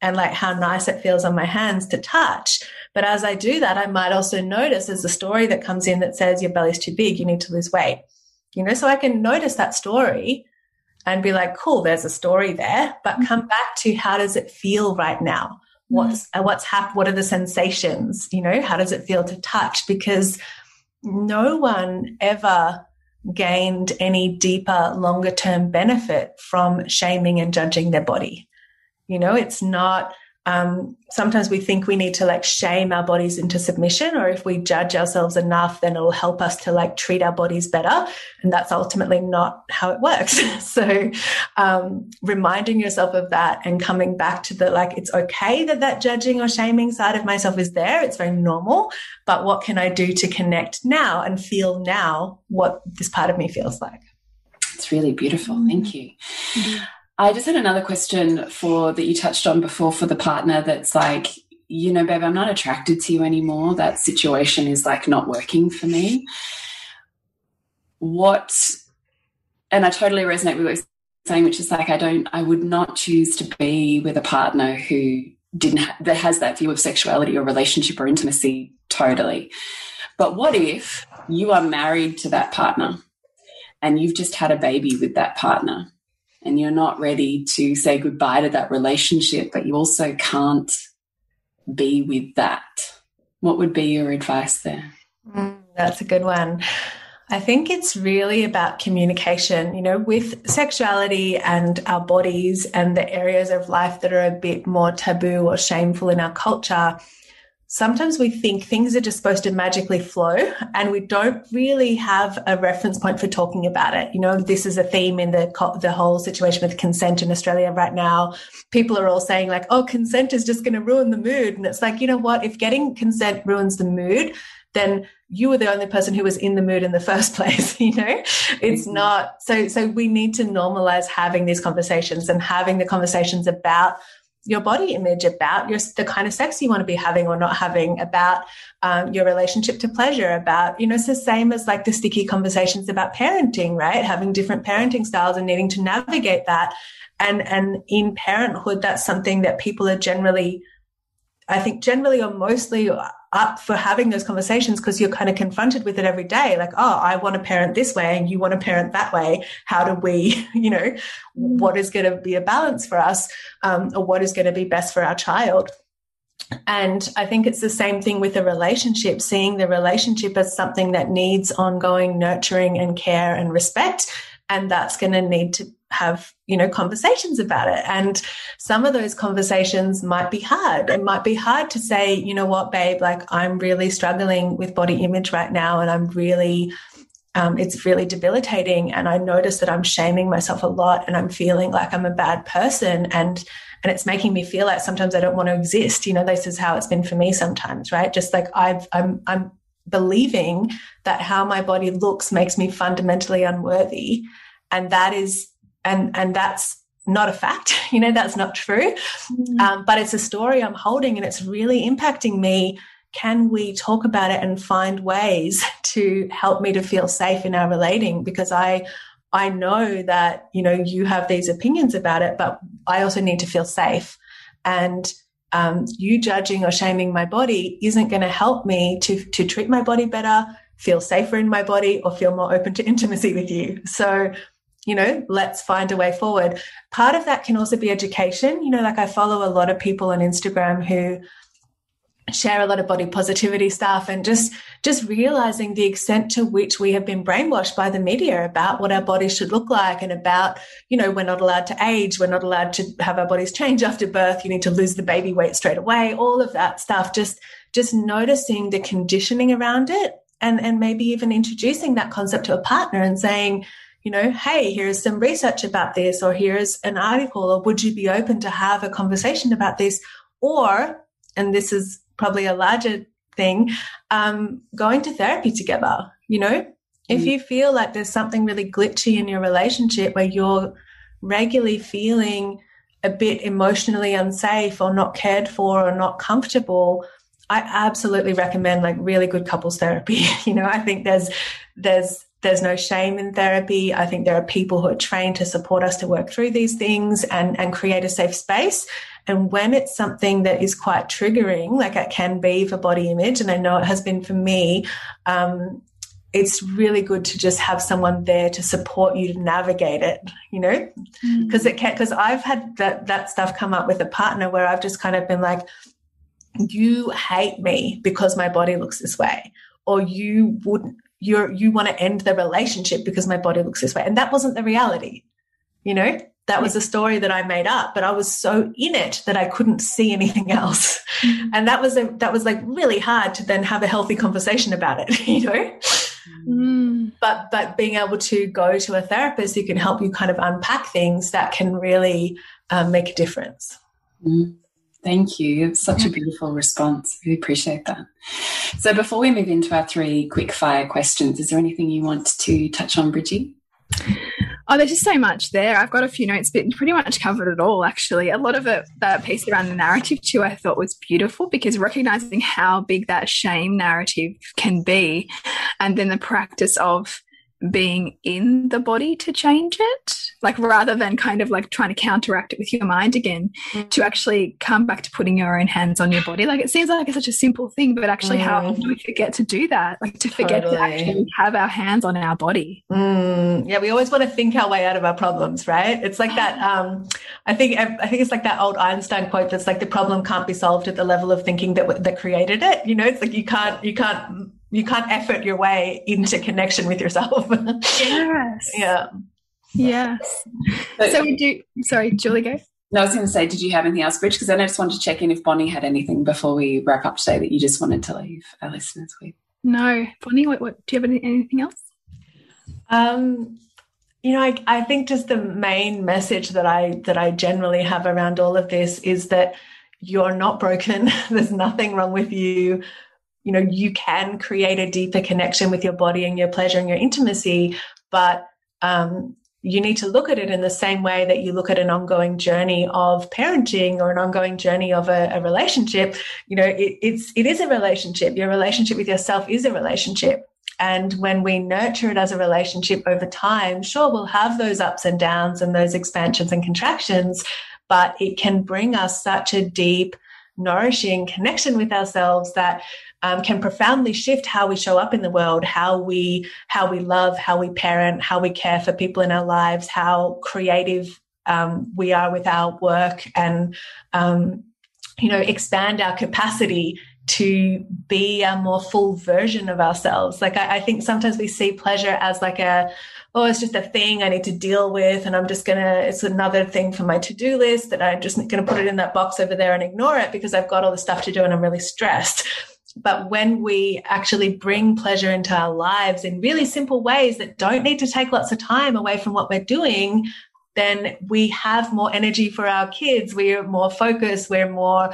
and like how nice it feels on my hands to touch. But as I do that, I might also notice there's a story that comes in that says your belly's too big, you need to lose weight, you know? So I can notice that story and be like, cool, there's a story there, but come back to how does it feel right now? What are the sensations, you know? How does it feel to touch? Because no one ever gained any deeper, longer term benefit from shaming and judging their body. You know, it's not, sometimes we think we need to like shame our bodies into submission, or if we judge ourselves enough, then it'll help us to like treat our bodies better. And that's ultimately not how it works. So reminding yourself of that and coming back to the, like, it's okay that judging or shaming side of myself is there. It's very normal. But what can I do to connect now and feel now what this part of me feels like? It's really beautiful. Thank you. I just had another question that you touched on before for the partner that's like, you know, babe, I'm not attracted to you anymore. That situation is like not working for me. And I totally resonate with what you're saying, which is like, I would not choose to be with a partner who that has that view of sexuality or relationship or intimacy totally. But what if you are married to that partner and you've just had a baby with that partner? And you're not ready to say goodbye to that relationship, but you also can't be with that. What would be your advice there? That's a good one. I think it's really about communication, you know, with sexuality and our bodies and the areas of life that are a bit more taboo or shameful in our culture. Sometimes we think things are just supposed to magically flow, and we don't really have a reference point for talking about it. You know, this is a theme in the whole situation with consent in Australia right now. People are all saying like, oh, consent is just going to ruin the mood. And it's like, you know what? If getting consent ruins the mood, then you were the only person who was in the mood in the first place, you know? It's not. So we need to normalize having these conversations and having the conversations about your body image, about the kind of sex you want to be having or not having, about your relationship to pleasure, about, you know, it's the same as like the sticky conversations about parenting, right? Having different parenting styles and needing to navigate that. And in parenthood, that's something that people are generally or mostly up for having those conversations, because you're kind of confronted with it every day. Like, oh, I want to parent this way and you want to parent that way. How do we, you know, what is going to be a balance for us, or what is going to be best for our child? And I think it's the same thing with a relationship, seeing the relationship as something that needs ongoing nurturing and care and respect. And that's going to need to have, you know, conversations about it. And some of those conversations might be hard. It might be hard to say, you know what, babe, like I'm really struggling with body image right now, and I'm really it's really debilitating. And I notice that I'm shaming myself a lot and I'm feeling like I'm a bad person. And it's making me feel like sometimes I don't want to exist. You know, this is how it's been for me sometimes, right? Just like I'm believing that how my body looks makes me fundamentally unworthy. And that is, and that's not a fact, you know, that's not true. But it's a story I'm holding and it's really impacting me. Can we talk about it and find ways to help me to feel safe in our relating? Because I know that, you know, you have these opinions about it, but I also need to feel safe. And you judging or shaming my body isn't going to help me to treat my body better, feel safer in my body, or feel more open to intimacy with you. So, you know, let's find a way forward. Part of that can also be education. You know, like I follow a lot of people on Instagram who share a lot of body positivity stuff, and just realizing the extent to which we have been brainwashed by the media about what our bodies should look like, and about, you know, we're not allowed to age, we're not allowed to have our bodies change after birth, you need to lose the baby weight straight away, all of that stuff. Just noticing the conditioning around it, and maybe even introducing that concept to a partner and saying, you know, hey, here's some research about this, or here's an article, or would you be open to have a conversation about this? Or, and this is probably a larger thing, going to therapy together. You know, if you feel like there's something really glitchy in your relationship where you're regularly feeling a bit emotionally unsafe or not cared for or not comfortable, I absolutely recommend like really good couples therapy. You know, I think there's no shame in therapy. I think there are people who are trained to support us to work through these things and create a safe space. And when it's something that is quite triggering, like it can be for body image, and I know it has been for me, it's really good to just have someone there to support you to navigate it, you know, because I've had that stuff come up with a partner where I've just kind of been like, you hate me because my body looks this way, or you want to end the relationship because my body looks this way. And that wasn't the reality, you know, that was a story that I made up, but I was so in it that I couldn't see anything else. And that was like really hard to then have a healthy conversation about it, you know. But being able to go to a therapist who can help you kind of unpack things, that can really make a difference. Thank you. It's such a beautiful response. Really appreciate that. So before we move into our 3 quick fire questions, is there anything you want to touch on, Bridgie? Oh, there's just so much there. I've got a few notes, but pretty much covered it all, actually. A lot of it, that piece around the narrative too, I thought was beautiful, because recognizing how big that shame narrative can be, and then the practice of being in the body to change it, like rather than kind of like trying to counteract it with your mind again, to actually come back to putting your own hands on your body. Like it seems like it's such a simple thing, but actually how often do we forget to do that? Like to forget to actually have our hands on our body. Yeah, we always want to think our way out of our problems, right? It's like that. I think it's like that old Einstein quote that's like, the problem can't be solved at the level of thinking that created it. You know, it's like you can't effort your way into connection with yourself. Yes. Yeah. Yes. So we do. Sorry, Julie, go. No, I was going to say, did you have anything else, Bridge? Because then I just wanted to check in if Bonnie had anything before we wrap up today that you just wanted to leave our listeners with. No, Bonnie, what do you have anything else? You know, I think just the main message that I generally have around all of this is that you're not broken. There's nothing wrong with you. You know, you can create a deeper connection with your body and your pleasure and your intimacy, but you need to look at it in the same way that you look at an ongoing journey of parenting or an ongoing journey of a relationship. You know, it is a relationship. Your relationship with yourself is a relationship. And when we nurture it as a relationship over time, sure, we'll have those ups and downs and those expansions and contractions, but it can bring us such a deep, nourishing connection with ourselves that can profoundly shift how we show up in the world, how we love, how we parent, how we care for people in our lives, how creative we are with our work, and expand our capacity to be a more full version of ourselves. Like I think sometimes we see pleasure as like it's just a thing I need to deal with, and it's another thing for my to-do list that I'm just going to put it in that box over there and ignore it because I've got all the stuff to do and I'm really stressed. But when we actually bring pleasure into our lives in really simple ways that don't need to take lots of time away from what we're doing, then we have more energy for our kids. We're more focused. We're more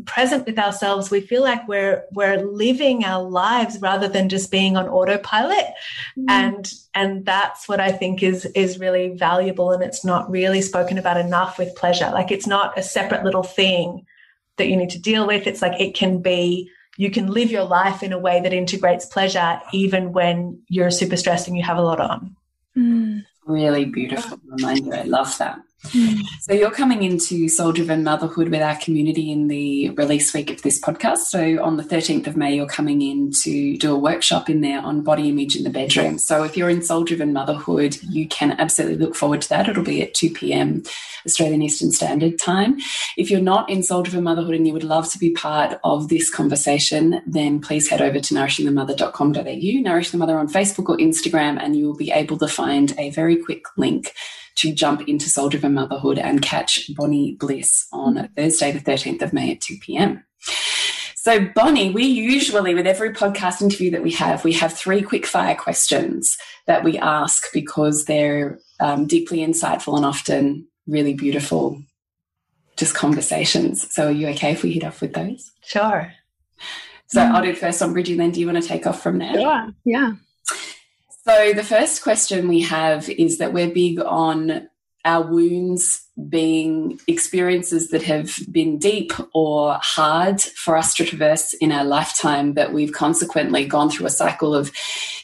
present with ourselves. We feel like we're living our lives rather than just being on autopilot. And that's what I think is really valuable. And it's not really spoken about enough with pleasure. Like, it's not a separate little thing that you need to deal with. It's like, it can be, you can live your life in a way that integrates pleasure even when you're super stressed and you have a lot on. Really beautiful reminder. I love that. So you're coming into Soul-Driven Motherhood with our community in the release week of this podcast. So on the 13th of May, you're coming in to do a workshop in there on body image in the bedroom. So if you're in Soul-Driven Motherhood, you can absolutely look forward to that. It'll be at 2 p.m. Australian Eastern Standard Time. If you're not in Soul-Driven Motherhood and you would love to be part of this conversation, then please head over to nourishingthemother.com.au, Nourish the Mother on Facebook or Instagram, and you will be able to find a very quick link to jump into Soul-Driven Motherhood and catch Bonnie Bliss on Thursday, the 13th of May at 2 p.m. So, Bonnie, we usually, with every podcast interview that we have 3 quick-fire questions that we ask because they're deeply insightful and often really beautiful, just conversations. So are you okay if we hit off with those? Sure. So I'll do it first on Bridgie, then do you want to take off from there? Sure, yeah. So the first question we have is that we're big on our wounds being experiences that have been deep or hard for us to traverse in our lifetime, but we've consequently gone through a cycle of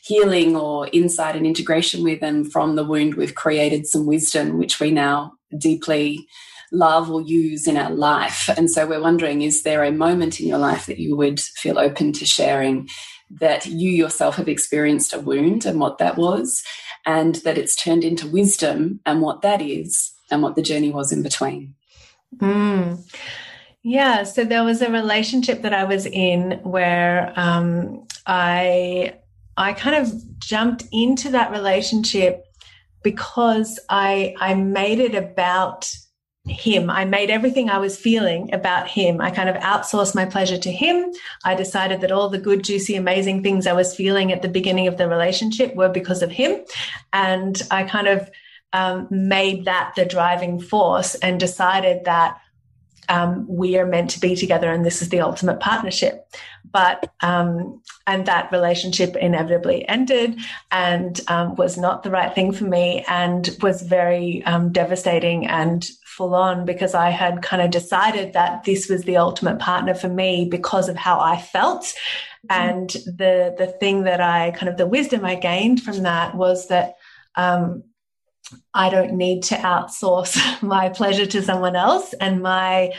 healing or insight and integration with, and from the wound we've created some wisdom which we now deeply love or use in our life. And so we're wondering, is there a moment in your life that you would feel open to sharing that you yourself have experienced a wound and what that was, and that it's turned into wisdom and what that is, and what the journey was in between? Yeah, so there was a relationship that I was in where I kind of jumped into that relationship because I made it about him. I made everything I was feeling about him. I kind of outsourced my pleasure to him. I decided that all the good, juicy, amazing things I was feeling at the beginning of the relationship were because of him. And I kind of made that the driving force and decided that we are meant to be together and this is the ultimate partnership. But and that relationship inevitably ended and was not the right thing for me, and was very devastating and full on, because I had kind of decided that this was the ultimate partner for me because of how I felt. And the thing that the wisdom I gained from that was that I don't need to outsource my pleasure to someone else, and my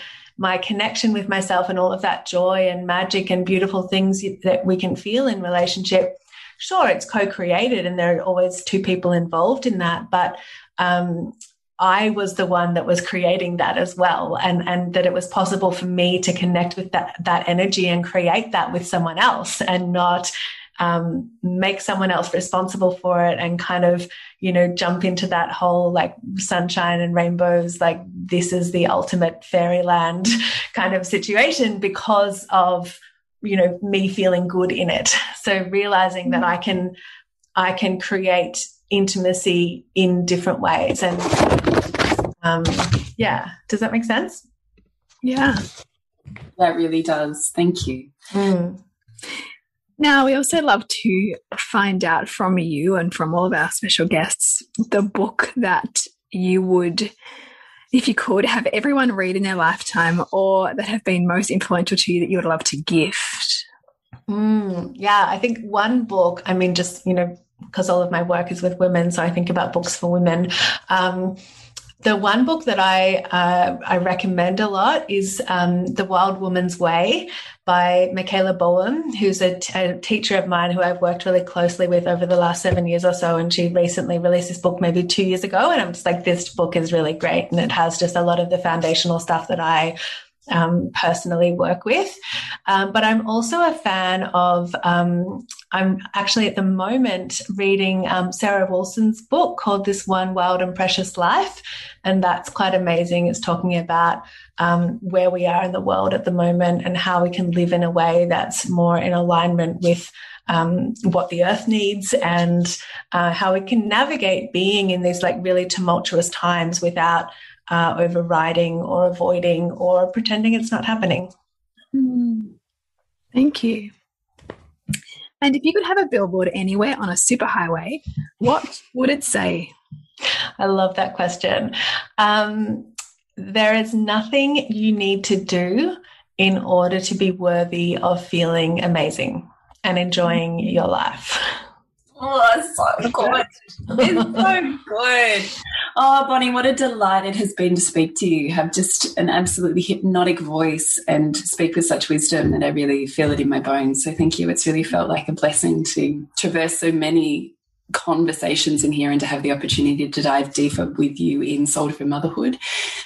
connection with myself and all of that joy and magic and beautiful things that we can feel in relationship. Sure, it's co-created and there are always 2 people involved in that, but I was the one that was creating that as well, and that it was possible for me to connect with that energy and create that with someone else, and not make someone else responsible for it and kind of, jump into that whole like sunshine and rainbows, like this is the ultimate fairyland kind of situation because of, me feeling good in it. So realizing that I can create intimacy in different ways. And does that make sense? Yeah. That really does. Thank you. Now, we also love to find out from you and from all of our special guests the book that you would, if you could, have everyone read in their lifetime, or that have been most influential to you that you would love to gift. Yeah, I think one book, because all of my work is with women, so I think about books for women. The one book that I recommend a lot is The Wild Woman's Way by Michaela Boehm, who's a teacher of mine who I've worked really closely with over the last 7 years or so. And she recently released this book maybe 2 years ago. And I'm just like, this book is really great. And it has just a lot of the foundational stuff that I personally work with. But I'm also a fan of I'm actually at the moment reading Sarah Wilson's book called This One Wild and Precious Life. And that's quite amazing. It's talking about where we are in the world at the moment and how we can live in a way that's more in alignment with what the earth needs, and how we can navigate being in these like really tumultuous times without overriding or avoiding or pretending it's not happening. Thank you. And if you could have a billboard anywhere on a superhighway, what would it say? I love that question. There is nothing you need to do in order to be worthy of feeling amazing and enjoying your life. Oh, that's so good. It's so good. Oh, Bonnie, what a delight it has been to speak to you. You have just an absolutely hypnotic voice and speak with such wisdom that I really feel it in my bones. So thank you. It's really felt like a blessing to traverse so many conversations in here and to have the opportunity to dive deeper with you in soul-driven motherhood,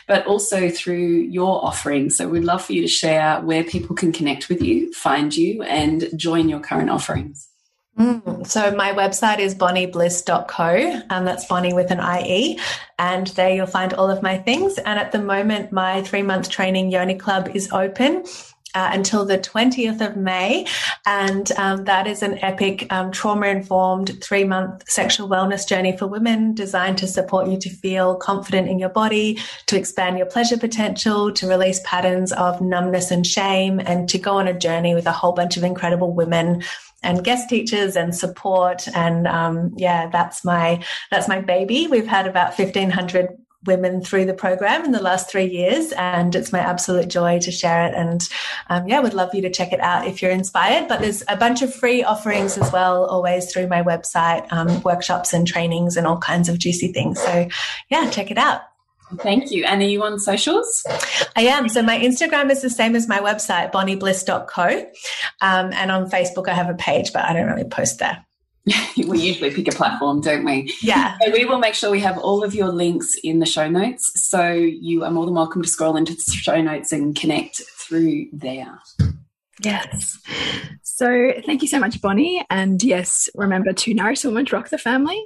but also through your offerings. So we'd love for you to share where people can connect with you, find you, and join your current offerings. So my website is bonniebliss.co, and that's Bonnie with an IE, and there you'll find all of my things. And at the moment, my 3-month training Yoni Club is open until the 20th of May. And that is an epic trauma-informed 3-month sexual wellness journey for women, designed to support you to feel confident in your body, to expand your pleasure potential, to release patterns of numbness and shame, and to go on a journey with a whole bunch of incredible women and guest teachers and support. And that's my baby. We've had about 1,500 women through the program in the last 3 years, and it's my absolute joy to share it. And would love you to check it out if you're inspired. But there's a bunch of free offerings as well, always through my website, workshops and trainings and all kinds of juicy things. So check it out. Thank you. And are you on socials? I am. So my Instagram is the same as my website, bonniebliss.co. And on Facebook, I have a page, but I don't really post there. We usually pick a platform, don't we? Yeah. So we will make sure we have all of your links in the show notes. So you are more than welcome to scroll into the show notes and connect through there. Yes. So thank you so much, Bonnie. And yes, remember to nourish the woman, to rock the family.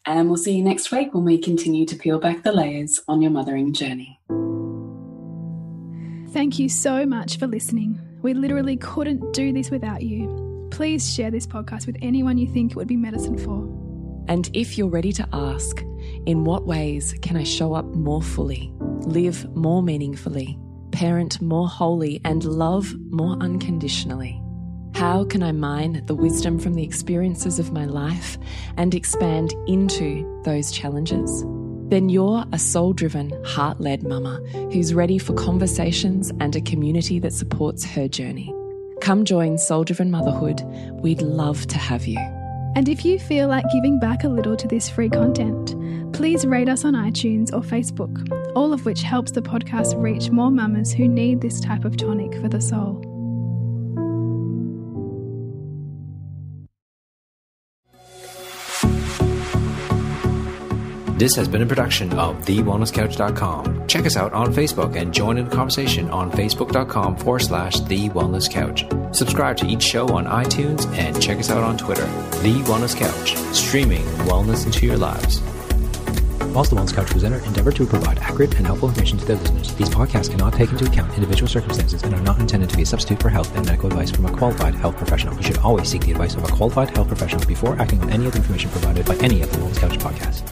And we'll see you next week when we continue to peel back the layers on your mothering journey. Thank you so much for listening. We literally couldn't do this without you. Please share this podcast with anyone you think it would be medicine for. And if you're ready to ask, in what ways can I show up more fully, live more meaningfully, parent more wholly, and love more unconditionally? How can I mine the wisdom from the experiences of my life and expand into those challenges? Then you're a soul-driven, heart-led mama who's ready for conversations and a community that supports her journey. Come join Soul Driven Motherhood. We'd love to have you. And if you feel like giving back a little to this free content, please rate us on iTunes or Facebook, all of which helps the podcast reach more mamas who need this type of tonic for the soul. This has been a production of TheWellnessCouch.com. Check us out on Facebook and join in the conversation on Facebook.com/TheWellnessCouch. Subscribe to each show on iTunes and check us out on Twitter. The Wellness Couch, streaming wellness into your lives. Whilst the Wellness Couch presenter endeavor to provide accurate and helpful information to their listeners, these podcasts cannot take into account individual circumstances and are not intended to be a substitute for health and medical advice from a qualified health professional. You should always seek the advice of a qualified health professional before acting on any of the information provided by any of the Wellness Couch podcasts.